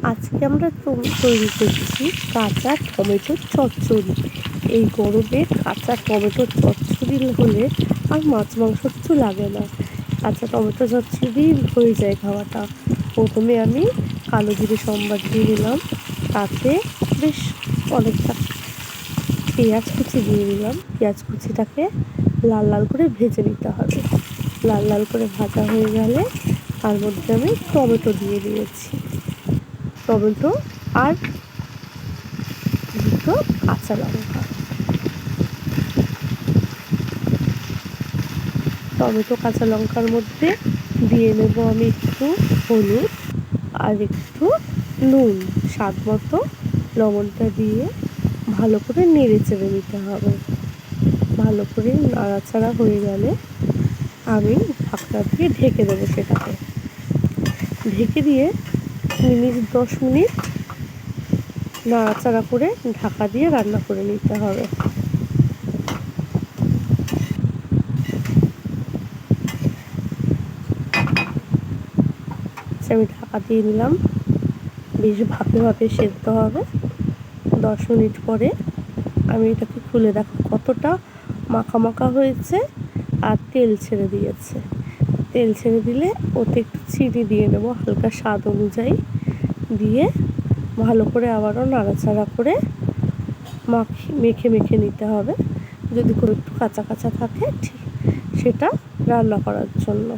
আজকে আমরা তৈরি করছি কাঁচা টমেটোর চচ্চড়ি। এই গরমে কাঁচা টমেটোর চচ্চড়ি হলে আর মাছ মাংস কিছু লাগে না। কাঁচা টমেটো চচ্চড়ি হয়ে যায় খাওয়াটা। প্রথমে আমি কালো জিরে সম্বার দিয়ে দিলাম, তাতে বেশ অনেকটা পেঁয়াজ কুচি দিয়ে দিলাম। পেঁয়াজ কুচিটাকে লাল লাল করে ভেজে নিতে হবে। লাল লাল করে ভাজা হয়ে গেলে তার মধ্যে আমি টমেটো দিয়ে দিয়েছি, টমেটো আর দুটো কাঁচা লঙ্কা। টমেটো কাঁচা লঙ্কার মধ্যে দিয়ে নেব আমি একটু হলুদ আর একটু নুন, স্বাদ মতো লবণটা দিয়ে ভালো করে নেড়ে চেড়ে নিতে হবে। ভালো করে নাড়াচাড়া হয়ে গেলে আমি ঢাকনা দিয়ে ঢেকে দেবো। সেটাকে ঢেকে দিয়ে 10 মিনিট নাড়াচাড়া করে ঢাকা দিয়ে রান্না করে নিতে হবে। আমি ঢাকা দিয়ে নিলাম, বেশ ভাপে ভাপে সেদ্ধ হবে। 10 মিনিট পরে আমি এটাকে খুলে দেখো কতটা মাখা মাখা হয়েছে আর তেল ছেড়ে দিয়েছে। তেল ছেড়ে দিলে ওতে একটু চিনি দিয়ে নেবো হালকা স্বাদ অনুযায়ী, দিয়ে ভালো করে আবারও নাড়াচাড়া করে মেখে মেখে নিতে হবে। যদি কোনো একটু কাঁচা কাঁচা থাকে ঠিক সেটা রান্না করার জন্য।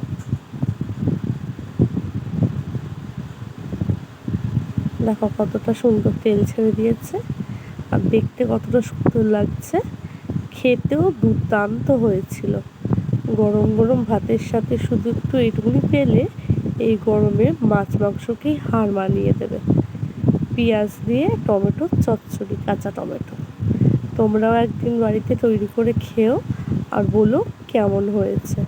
দেখো কতটা সুন্দর তেল ছেড়ে দিয়েছে আর দেখতে কতটা সুন্দর লাগছে, খেতেও দুর্দান্ত হয়েছিল। গরম গরম ভাতের সাথে শুধু একটু এইটুকুনি পেলে এই গরমে মাছ মাংসকেই হার মানিয়ে দেবে। পেঁয়াজ দিয়ে টমেটোর চচ্চড়ি, কাঁচা টমেটো। তোমরাও একদিন বাড়িতে তৈরি করে খেও আর বলো কেমন হয়েছে।